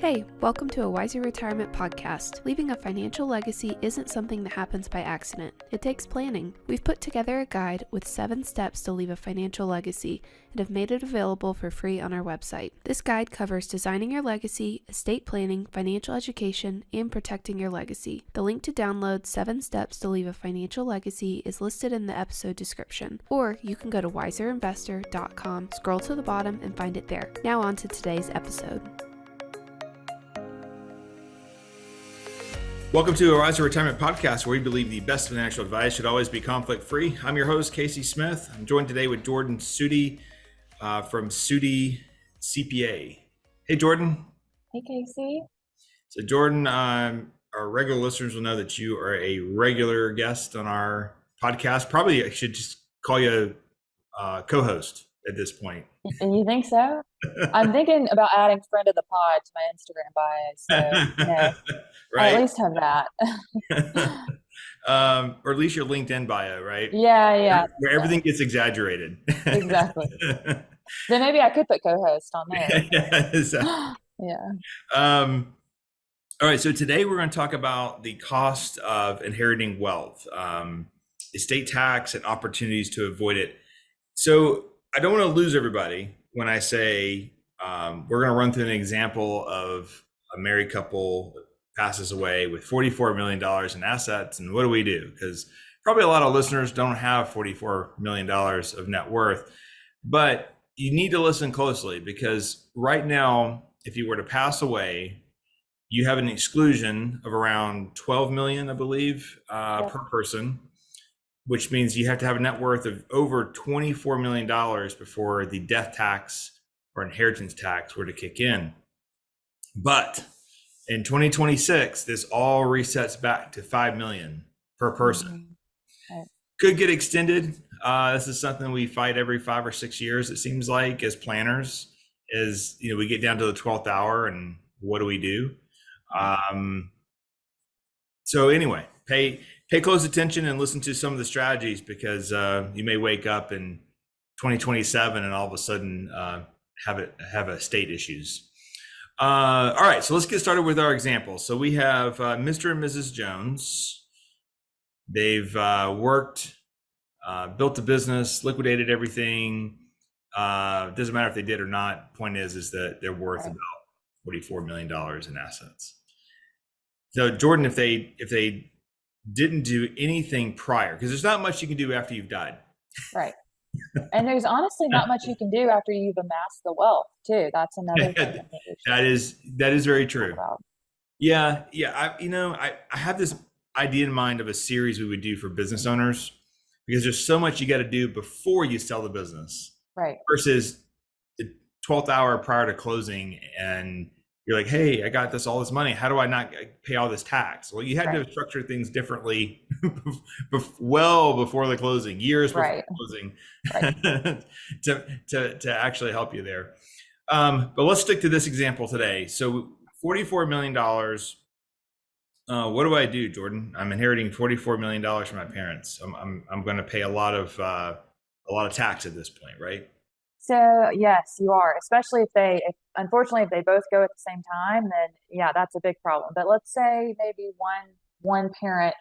Hey, welcome to a Wiser Retirement podcast. Leaving a financial legacy isn't something that happens by accident. It takes planning. We've put together a guide with 7 steps to leave a financial legacy and have made it available for free on our website. This guide covers designing your legacy, estate planning, financial education, and protecting your legacy. The link to download 7 steps to leave a financial legacy is listed in the episode description, or you can go to wiserinvestor.com, scroll to the bottom, and find it there. Now on to today's episode. Welcome to a Wiser Retirement Podcast, where we believe the best financial advice should always be conflict-free. I'm your host, Casey Smith. I'm joined today with Jordan Sute from Sute CPA. Hey, Jordan. Hey, Casey. So, Jordan, our regular listeners will know that you are a regular guest on our podcast. Probably I should just call you a co-host at this point. You think so? I'm thinking about adding friend of the pod to my Instagram bio, so Right. I at least have that. Or at least your LinkedIn bio, right? Yeah. Where everything gets exaggerated. Exactly. Then maybe I could put co-host on there. Yeah. Yeah. All right. So today we're going to talk about the cost of inheriting wealth, estate tax, and opportunities to avoid it. So I don't want to lose everybody when I say we're going to run through an example of a married couple passes away with $44 million in assets. And what do we do? Because probably a lot of listeners don't have $44 million of net worth, but you need to listen closely, because right now, if you were to pass away, you have an exclusion of around 12 million, I believe, per person, which means you have to have a net worth of over $24 million before the death tax or inheritance tax were to kick in. But in 2026, this all resets back to 5 million per person. Right. Could get extended. This is something we fight every 5 or 6 years, it seems like, as planners, is, we get down to the 12th hour and what do we do? So anyway, pay close attention and listen to some of the strategies, because you may wake up in 2027 and all of a sudden have estate issues. All right, so let's get started with our example. So we have Mr. and Mrs. Jones. They've worked, built a business, liquidated everything. Doesn't matter if they did or not. Point is that they're worth about $44 million in assets. So Jordan, if they didn't do anything prior, because there's not much you can do after you've died. Right. And there's honestly not much you can do after you've amassed the wealth too. That's another thing. That is very true. Yeah. I have this idea in mind of a series we would do for business owners, because there's so much you got to do before you sell the business, right? Versus the 12th hour prior to closing, and you're like, hey, I got all this money. How do I not pay all this tax? Well, you had to structure things differently well before the closing, years before the closing, to actually help you there. But let's stick to this example today. So $44 million. What do I do, Jordan? I'm inheriting $44 million from my parents. I'm going to pay a lot of tax at this point, right? So yes, you are, especially if unfortunately, if they both go at the same time, then yeah, that's a big problem. But let's say maybe one parent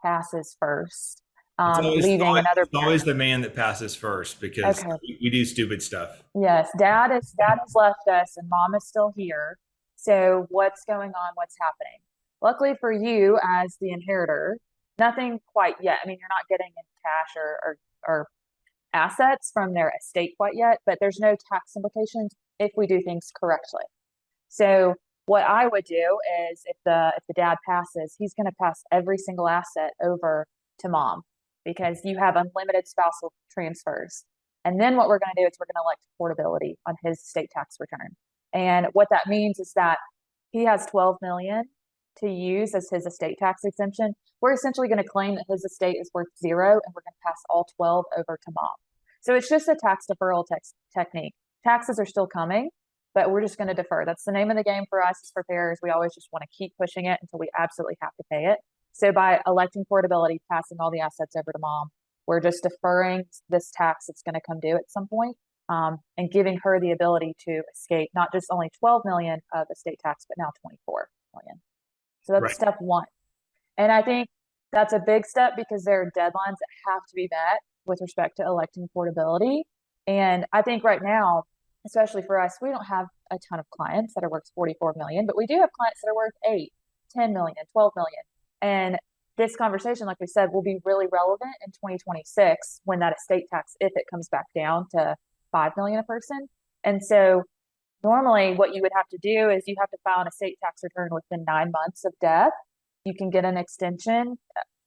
passes first, leaving another parent. It's always the man that passes first, because we do stupid stuff. Yes, dad has left us and mom is still here. So what's going on? What's happening? Luckily for you as the inheritor, nothing quite yet. I mean, you're not getting in cash or assets from their estate quite yet, but there's no tax implications if we do things correctly. So what I would do is, if the dad passes, he's going to pass every single asset over to mom, because you have unlimited spousal transfers. And then what we're going to do is we're going to elect portability on his estate tax return. And what that means is that he has 12 million to use as his estate tax exemption. We're essentially going to claim that his estate is worth 0, and we're going to pass all 12 over to mom. So it's just a tax deferral technique. Taxes are still coming, but we're just going to defer. That's the name of the game for us as preparers. We always just want to keep pushing it until we absolutely have to pay it. So by electing portability, passing all the assets over to mom, we're just deferring this tax that's going to come due at some point. and giving her the ability to escape not just only 12 million of estate tax, but now 24 million. So that's Right. step one. And I think that's a big step because there are deadlines that have to be met with respect to electing portability. And I think right now, especially for us, we don't have a ton of clients that are worth 44 million, but we do have clients that are worth 8, 10 million, 12 million. And this conversation, like we said, will be really relevant in 2026 when that estate tax, if it comes back down to 5 million a person. And so normally what you would have to do is you have to file an estate tax return within 9 months of death. You can get an extension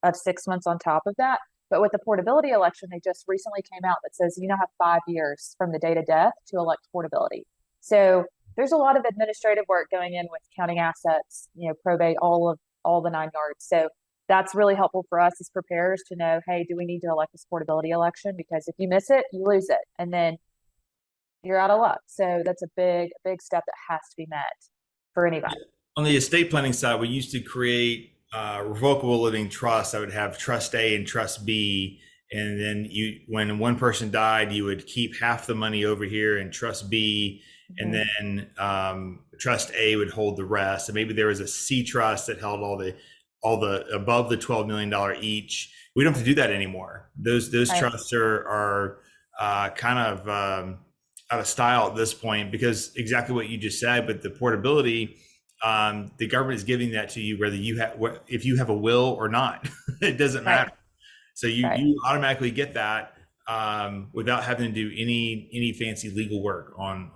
of 6 months on top of that. But with the portability election, they just recently came out that says you now have 5 years from the date of death to elect portability. So there's a lot of administrative work going in with counting assets, probate, all the 9 yards. So that's really helpful for us as preparers to know, hey, do we need to elect this portability election? Because if you miss it, you lose it, and then you're out of luck. So that's a big step that has to be met for anybody. On the estate planning side, we used to create revocable living trusts that would have trust A and trust B. And then when one person died, you would keep half the money over here in trust B. And then trust A would hold the rest. And maybe there was a C trust that held all the above the $12 million each. We don't have to do that anymore. Those Right. trusts are kind of out of style at this point, because exactly what you just said, but the portability, the government is giving that to you whether if you have a will or not. It doesn't matter. So you automatically get that without having to do any fancy legal work on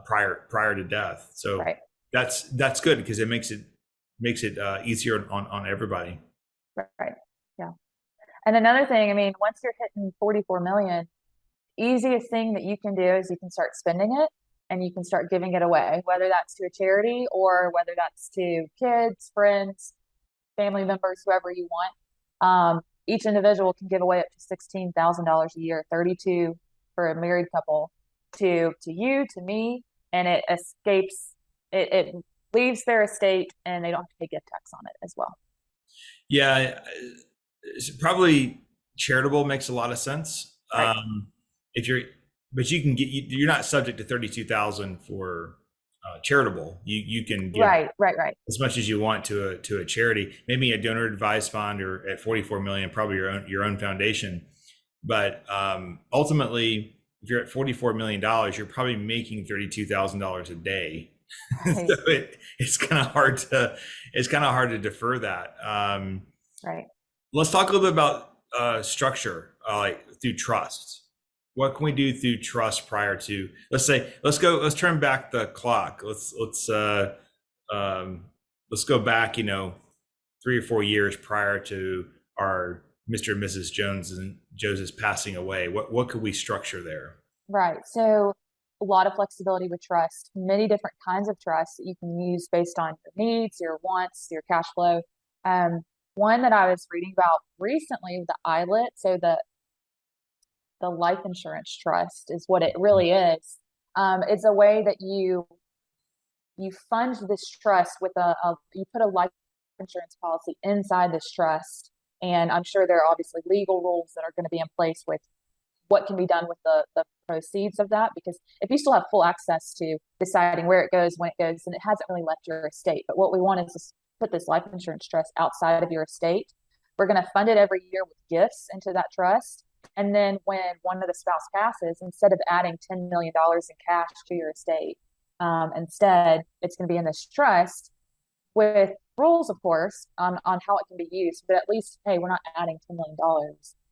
prior to death. So that's good because it makes it easier on everybody. Right. Yeah. And another thing, I mean, once you're hitting 44 million, easiest thing that you can do is you can start spending it and you can start giving it away, whether that's to a charity or whether that's to kids, friends, family members, whoever you want. Each individual can give away up to $16,000 a year, 32 for a married couple, to you, to me, and it leaves their estate and they don't have to pay gift tax on it as well. Yeah, probably charitable makes a lot of sense. Right. But you're not subject to 32,000 for charitable. You can give right. as much as you want to a charity, maybe a donor advised fund, or at 44 million, probably your own foundation. But ultimately, if you're at $44 million, you're probably making $32,000 a day. Right. So it's kind of hard to defer that. Right. Let's talk a little bit about structure, like through trust. What can we do through trust prior to, let's turn back the clock. Let's go back, 3 or 4 years prior to our Mr. and Mrs. Jones's passing away. What could we structure there? Right. So a lot of flexibility with trust, many different kinds of trust that you can use based on your needs, your wants, your cash flow. One that I was reading about recently, the ILIT, so the life insurance trust is what it really is. It's a way that you fund this trust with you put a life insurance policy inside this trust. And I'm sure there are obviously legal rules that are going to be in place with what can be done with the proceeds of that, because if you still have full access to deciding where it goes, when it goes, and it hasn't really left your estate. But what we want is to put this life insurance trust outside of your estate. We're going to fund it every year with gifts into that trust. And then when one of the spouse passes, instead of adding $10 million in cash to your estate, instead it's going to be in this trust with rules, of course, on how it can be used. But at least, hey, we're not adding $10 million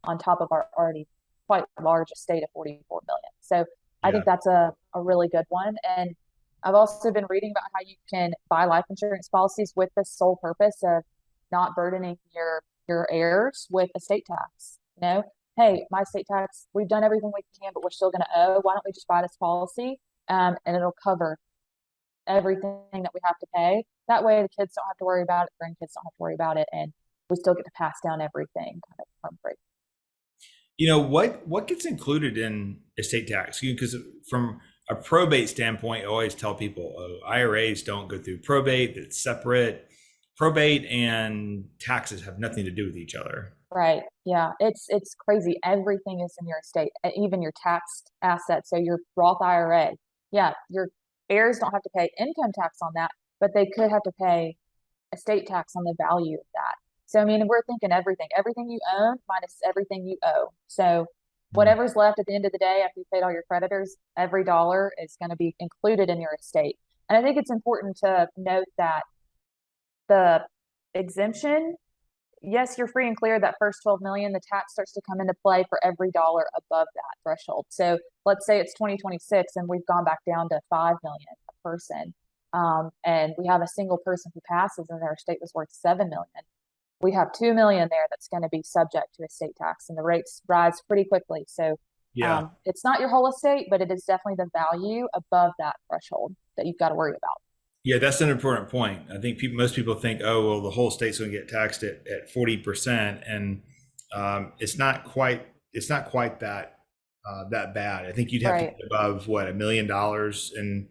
on top of our already quite large estate of 44 million. So I think that's a really good one. And I've also been reading about how you can buy life insurance policies with the sole purpose of not burdening your heirs with estate tax. Hey, my estate tax, we've done everything we can, but we're still going to owe. Why don't we just buy this policy? And it'll cover everything that we have to pay. That way the kids don't have to worry about it, grandkids don't have to worry about it, and we still get to pass down everything kind of harm-free. What gets included in estate tax? Because from a probate standpoint, I always tell people IRAs don't go through probate, it's separate. probate and taxes have nothing to do with each other. Right. Yeah. It's crazy. Everything is in your estate, even your taxed assets. So your Roth IRA. Yeah. Your heirs don't have to pay income tax on that, but they could have to pay estate tax on the value of that. So I mean, we're thinking everything you own minus everything you owe. So whatever's left at the end of the day after you've paid all your creditors, every dollar is going to be included in your estate. And I think it's important to note that the exemption, yes, you're free and clear that first 12 million, the tax starts to come into play for every dollar above that threshold. So let's say it's 2026 and we've gone back down to 5 million a person. And we have a single person who passes and their estate was worth 7 million. We have 2 million there that's going to be subject to estate tax, and the rates rise pretty quickly. So it's not your whole estate, but it is definitely the value above that threshold that you've got to worry about. Yeah, that's an important point. I think most people think, oh, well, the whole state's going to get taxed at 40%, and it's not quite that bad. I think you'd have to get above $1 million and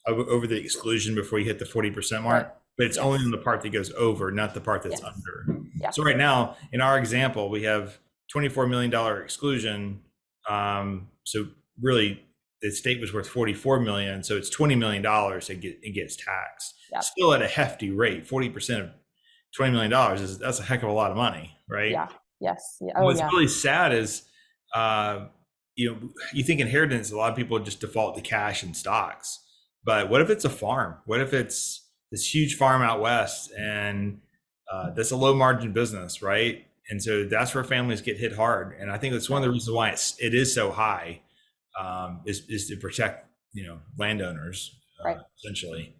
over the exclusion before you hit the 40% mark. Right. But it's only in the part that goes over, not the part that's under. Yeah. So right now, in our example, we have $24 million exclusion. So really, the state was worth 44 million, so it's $20 million it gets taxed. Yep. Still at a hefty rate. 40% of $20 million that's a heck of a lot of money, right? Yeah. Yes. Yeah. What's really sad is, you think inheritance, a lot of people just default to cash and stocks. But what if it's a farm? What if it's this huge farm out west, and that's a low margin business, right? And so that's where families get hit hard. And I think that's one of the reasons why it is so high. Is to protect, landowners, essentially.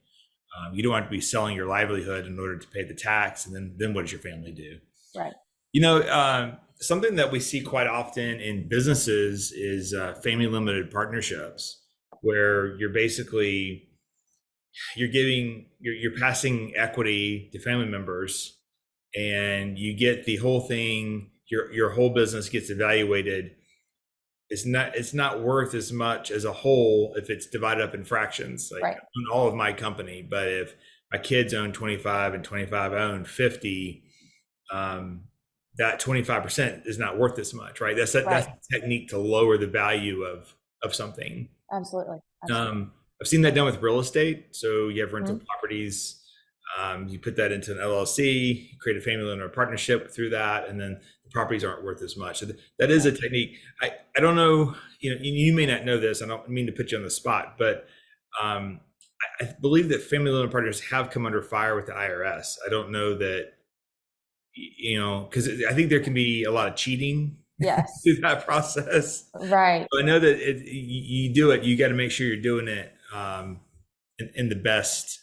You don't have to be selling your livelihood in order to pay the tax, and then what does your family do? Right. Something that we see quite often in businesses is family limited partnerships, where you're passing equity to family members, and you get the whole thing. Your whole business gets evaluated. It's not worth as much as a whole if it's divided up in fractions, like I own all of my company. But if my kids own 25 and 25 own 50, that 25% is not worth as much, right? That's a technique to lower the value of something. Absolutely. I've seen that done with real estate. So you have rental properties, you put that into an LLC, you create a family owner partnership through that, and then the properties aren't worth as much. So that is a technique. I don't know, you may not know this. I don't mean to put you on the spot, but I believe that family owner partners have come under fire with the IRS. I don't know that, because I think there can be a lot of cheating through that process. Right. So I know that you do it, you got to make sure you're doing it in the best,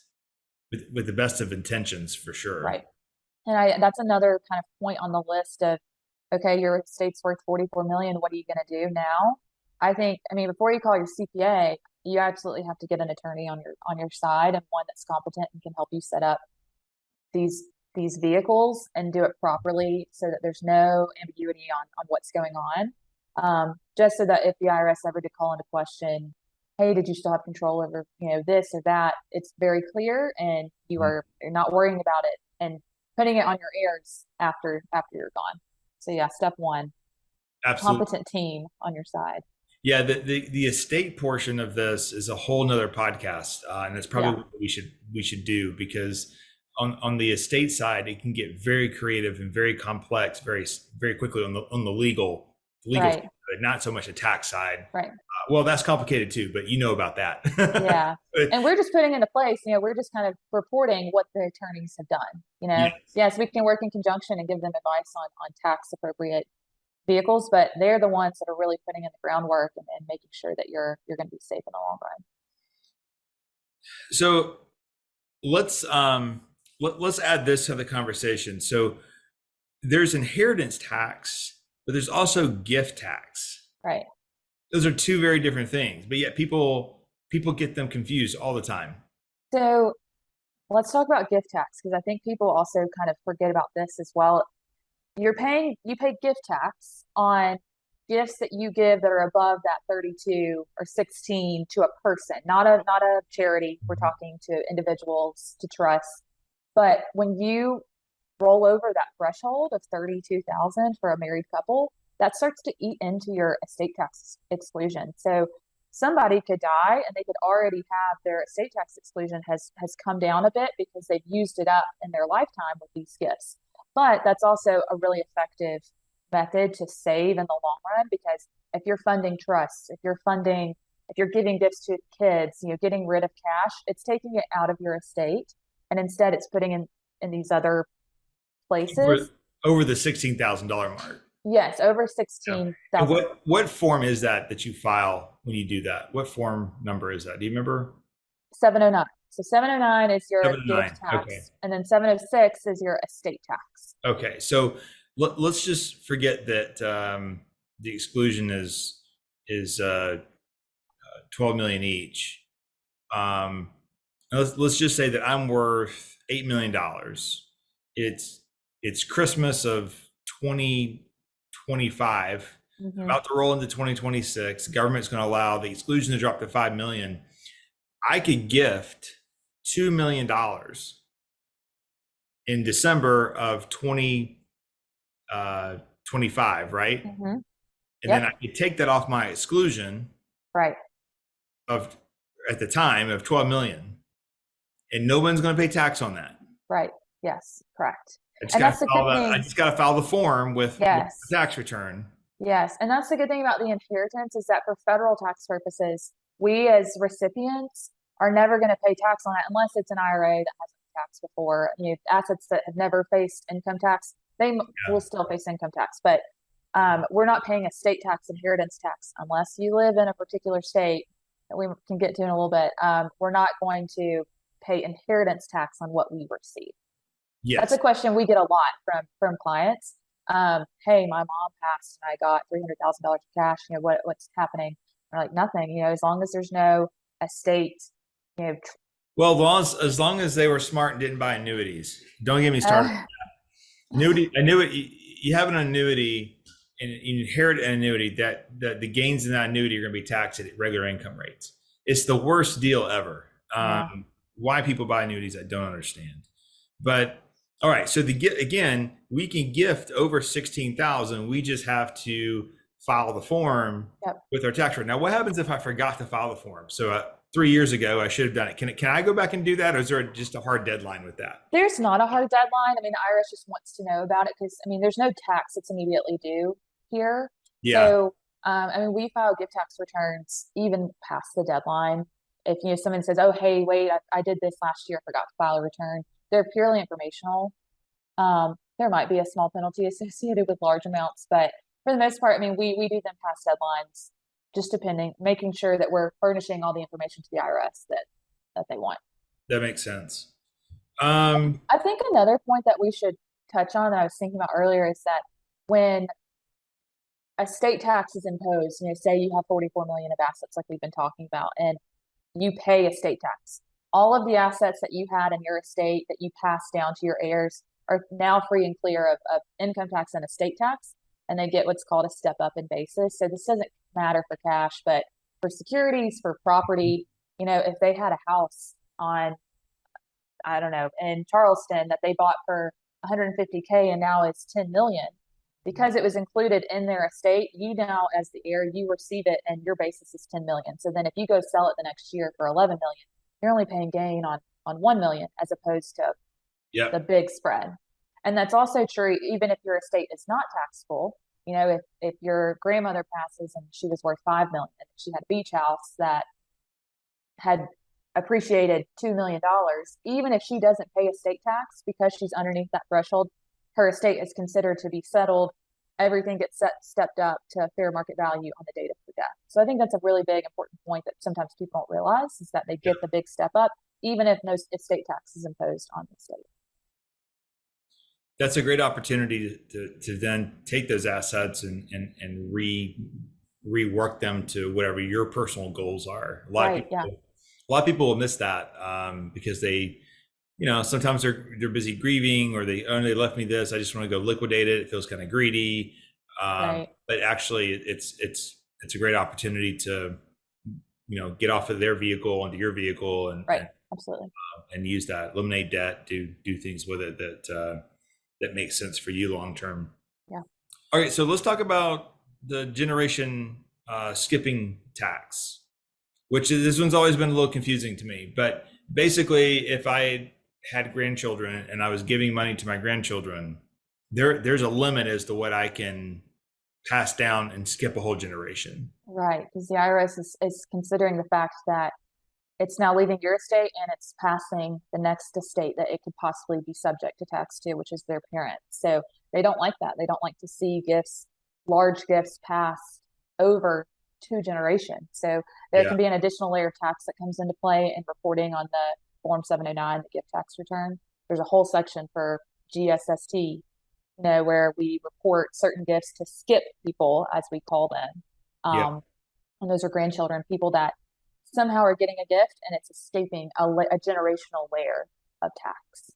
with the best of intentions, for sure. Right. And that's another kind of point on the list of, okay, your estate's worth 44 million. What are you going to do now? Before you call your CPA, you absolutely have to get an attorney on your side, and one that's competent and can help you set up these vehicles and do it properly, so that there's no ambiguity on what's going on. Just so that if the IRS ever did call into question, hey, did you still have control over, this or that? It's very clear, and you're not worrying about it and putting it on your heirs after you're gone. So yeah, step one, absolutely. Competent team on your side. Yeah, the estate portion of this is a whole nother podcast, and it's probably what we should do, because on the estate side, it can get very creative and very complex very very quickly on the legal side, but not so much a tax side. Right. Well, that's complicated too, but you know about that. Yeah. And we're just putting into place, we're just kind of reporting what the attorneys have done, Yes, we can work in conjunction and give them advice on tax appropriate vehicles, but they're the ones that are really putting in the groundwork and making sure that you're going to be safe in the long run. So let's add this to the conversation. So there's inheritance tax, but there's also gift tax. Right. Those are two very different things, but yet people get them confused all the time. So let's talk about gift tax, because I think people also kind of forget about this as well. You pay gift tax on gifts that you give that are above that 32 or 16 to a person, not a charity. We're talking to individuals, to trusts. But when you roll over that threshold of 32,000 for a married couple, that starts to eat into your estate tax exclusion. So somebody could die and they could already have their estate tax exclusion has come down a bit because they've used it up in their lifetime with these gifts. But that's also a really effective method to save in the long run, because if you're funding trusts, if you're giving gifts to kids, getting rid of cash, it's taking it out of your estate, and instead it's putting in these other places. Over the $16,000 mark. Yes, over Yeah. 16,000. And what form is that you file when you do that? What form number is that? Do you remember? 709. So 709 is your 709. gift tax, Okay. and then 706 is your estate tax. Okay, so let's just forget that the exclusion is 12 million each. Let's just say that I'm worth $8 million. It's Christmas of 2025, about to roll into 2026. The government's going to allow the exclusion to drop to 5 million. I could gift $2 million in December of 2025, right? And then I could take that off my exclusion, right, of at the time of 12 million, and no one's going to pay tax on that. Right. Yes. Correct. I And that's the good I thing. just got to file the form with the tax return. Yes. And that's the good thing about the inheritance, is that for federal tax purposes, we as recipients are never going to pay tax on it unless it's an IRA that hasn't been taxed before. Assets that have never faced income tax, they will still face income tax, but we're not paying estate tax, inheritance tax, unless you live in a particular state that we can get to in a little bit. We're not going to pay inheritance tax on what we receive. Yes. That's a question we get a lot from clients. Hey, my mom passed and I got $300,000 of cash. What's happening? We're like, nothing. As long as there's no estate. Well, as long as they were smart and didn't buy annuities. Don't get me started on that. Annuity. You have an annuity and you inherit an annuity that the gains in that annuity are going to be taxed at regular income rates. It's the worst deal ever. Why people buy annuities, I don't understand. But all right, so again, we can gift over 16,000. We just have to file the form with our tax return. Now, what happens if I forgot to file the form? So 3 years ago, I should have done it. Can I go back and do that, or is there just a hard deadline with that? There's not a hard deadline. The IRS just wants to know about it because there's no tax that's immediately due here. Yeah. So we file gift tax returns even past the deadline. If someone says, "Oh, hey, wait, I did this last year, forgot to file a return," they're purely informational. There might be a small penalty associated with large amounts, but for the most part, we do them past deadlines, just making sure that we're furnishing all the information to the IRS that they want. That makes sense. I think another point that we should touch on that I was thinking about earlier is that when a state tax is imposed, say you have 44 million of assets like we've been talking about, and you pay estate tax, all of the assets that you had in your estate that you pass down to your heirs are now free and clear of income tax and estate tax, and they get what's called a step up in basis. So this doesn't matter for cash, but for securities, for property, if they had a house on, I don't know, in Charleston that they bought for 150K and now it's 10 million, because it was included in their estate, you now as the heir, you receive it and your basis is 10 million. So then if you go sell it the next year for 11 million, you're only paying gain on 1 million as opposed to the big spread. And that's also true even if your estate is not taxable. If your grandmother passes and she was worth 5 million, and she had a beach house that had appreciated $2 million, even if she doesn't pay estate tax because she's underneath that threshold, her estate is considered to be settled. Everything gets stepped up to fair market value on the date of her death. So I think that's a really big, important point that sometimes people don't realize, is that they get the big step up, even if no estate tax is imposed on the estate. That's a great opportunity to then take those assets and rework them to whatever your personal goals are. A lot of people will miss that because they, sometimes they're busy grieving, or they left me this, I just want to go liquidate it. It feels kind of greedy. But actually it's a great opportunity to get off of their vehicle onto your vehicle Right. Absolutely. and use that, eliminate debt, do things with it that makes sense for you long term. Yeah. All right, so let's talk about the generation skipping tax, which this one's always been a little confusing to me. But basically, if I had grandchildren and I was giving money to my grandchildren, there's a limit as to what I can pass down and skip a whole generation. Right. Because the IRS is considering the fact that it's now leaving your estate and it's passing the next estate that it could possibly be subject to tax to, which is their parent. So they don't like that. They don't like to see large gifts passed over 2 generations. So there can be an additional layer of tax that comes into play in reporting on the Form 709, the gift tax return. There's a whole section for GSST, where we report certain gifts to skip people, as we call them. And those are grandchildren, people that somehow are getting a gift and it's escaping a generational layer of tax.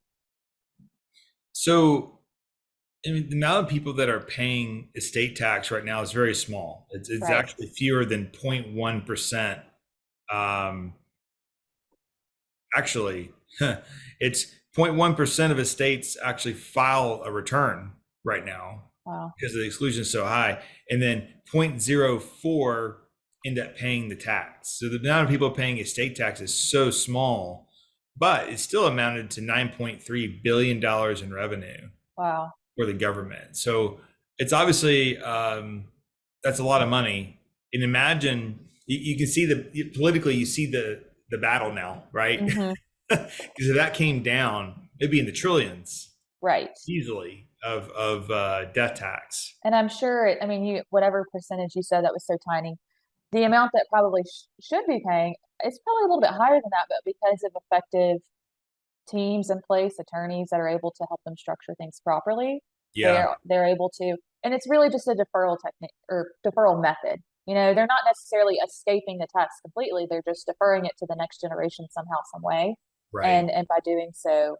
So, I mean, the amount of people that are paying estate tax right now is very small. It's Right. actually fewer than 0.1%. Actually, it's 0.1% of estates actually file a return right now. Wow. Because the exclusion is so high. And then 0.04 end up paying the tax. So the amount of people paying estate tax is so small, but it still amounted to $9.3 billion in revenue. Wow. For the government. So it's obviously, that's a lot of money. And imagine, you can see politically, you see the battle now, right? Mm-hmm. Because if that came down, it'd be in the trillions. Right. Easily of death tax. And I'm sure, whatever percentage you said that was so tiny, the amount that probably should be paying is probably a little bit higher than that, but because of effective teams in place, attorneys that are able to help them structure things properly, they're able to, and it's really just a deferral technique or deferral method. They're not necessarily escaping the tax completely. They're just deferring it to the next generation somehow, some way. Right. And by doing so,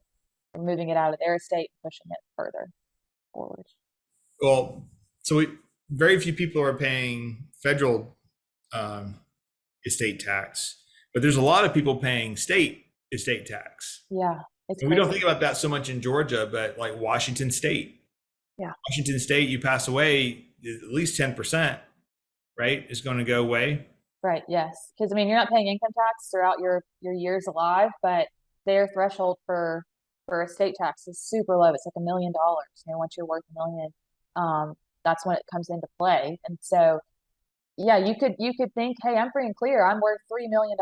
moving it out of their estate, pushing it further forward. Well, so very few people are paying federal estate tax, but there's a lot of people paying state estate tax. Yeah. And we don't think about that so much in Georgia, but like Washington State. Yeah. Washington State, you pass away, at least 10%, right, is going to go away. Right. Yes. Because you're not paying income tax throughout your years alive, but their threshold for estate tax is super low. It's like $1 million. Once you're worth $1 million, that's when it comes into play. And so, yeah, you could think, hey, I'm free and clear. I'm worth $3 million.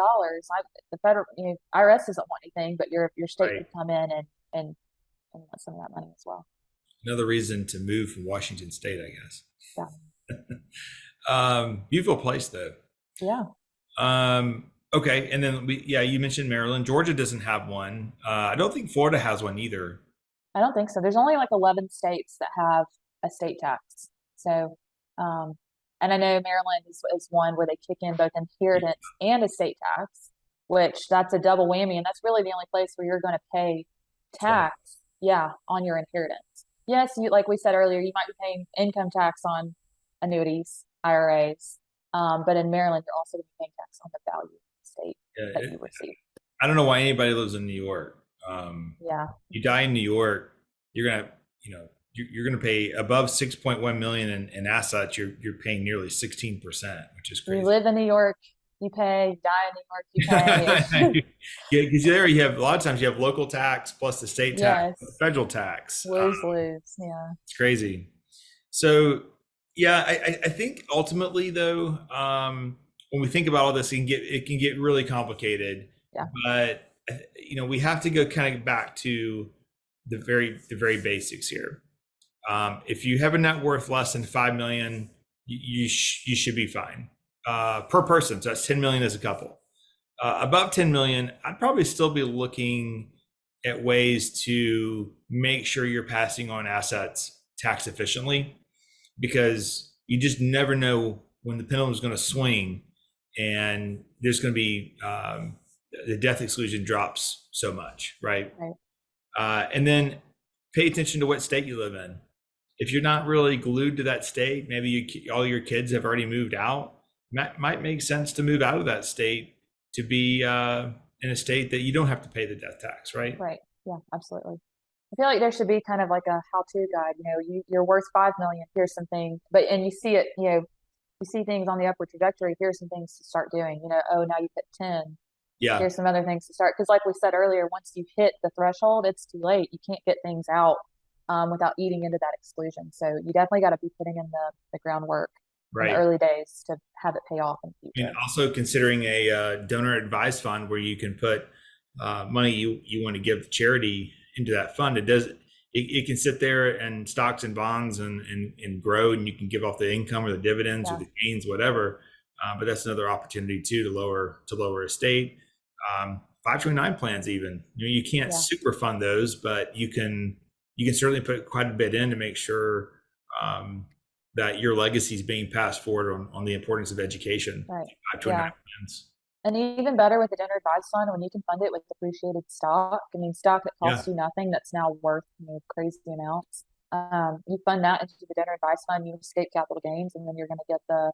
The federal IRS doesn't want anything, but your state Right. could come in and want some of that money as well. Another reason to move from Washington State, I guess. Yeah. Beautiful place though. Yeah. Okay, and then you mentioned Maryland. Georgia doesn't have one. I don't think Florida has one either. I don't think so. There's only like 11 states that have a state tax. So, and I know Maryland is one where they kick in both inheritance and estate tax, which that's a double whammy. And that's really the only place where you're going to pay tax, on your inheritance. Yes, like we said earlier, you might be paying income tax on annuities, IRAs, but in Maryland, you're also going to be paying tax on the value of the estate that you receive. I don't know why anybody lives in New York. You die in New York, you're gonna pay above 6.1 million in assets. You're paying nearly 16%, which is crazy. You live in New York, you pay. Die in New York, you pay. Yeah, because there you have a lot of times you have local tax plus the state tax, plus the federal tax. Lose. Yeah, it's crazy. So I think ultimately though, when we think about all this, it can get really complicated. Yeah. But we have to go kind of back to the very basics here. If you have a net worth less than 5 million, you should be fine per person. So that's 10 million as a couple. Above 10 million, I'd probably still be looking at ways to make sure you're passing on assets tax efficiently, because you just never know when the pendulum is going to swing, and there's going to be the death exclusion drops so much, right? And then pay attention to what state you live in. If you're not really glued to that state, maybe all your kids have already moved out, might make sense to move out of that state to be in a state that you don't have to pay the death tax, right? Right. Yeah, absolutely. I feel like there should be kind of like a how-to guide. You're worth 5 million. Here's some things, and you see it. You see things on the upward trajectory. Here's some things to start doing. Oh, now you hit 10. Yeah. Here's some other things to start. Because, like we said earlier, once you hit the threshold, it's too late. You can't get things out without eating into that exclusion. So you definitely got to be putting in the groundwork in the Right. early days to have it pay off in the future. And also considering a donor advised fund where you can put money you want to give to charity into that fund. It can sit there and stocks and bonds and grow, and you can give off the income or the dividends or the gains, whatever. But that's another opportunity too to lower estate. 529 plans, even you can't super fund those, but you can certainly put quite a bit in to make sure that your legacy is being passed forward on the importance of education. Right. 529 plans. And even better with the donor advised fund, when you can fund it with appreciated stock. I mean, stock that costs you nothing, that's now worth crazy amounts. You fund that into the donor advised fund, you escape capital gains, and then you're going to get the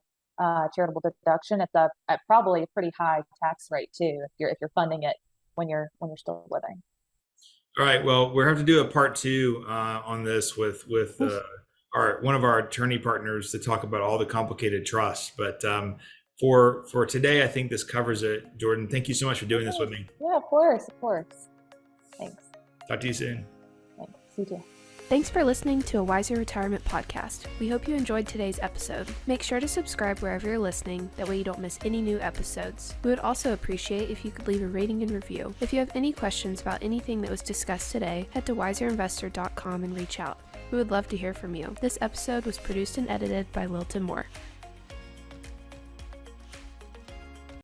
charitable deduction at probably a pretty high tax rate too, if you're funding it when you're still living. All right. Well, we're going to have to do a part 2 on this with one of our attorney partners to talk about all the complicated trusts. But for today, I think this covers it. Jordan, thank you so much for doing this with me. Yeah, of course. Thanks. Talk to you soon. Thanks. You too. Thanks for listening to a Wiser Retirement podcast. We hope you enjoyed today's episode. Make sure to subscribe wherever you're listening, that way you don't miss any new episodes. We would also appreciate if you could leave a rating and review. If you have any questions about anything that was discussed today, head to wiserinvestor.com and reach out. We would love to hear from you. This episode was produced and edited by Lilton Moore.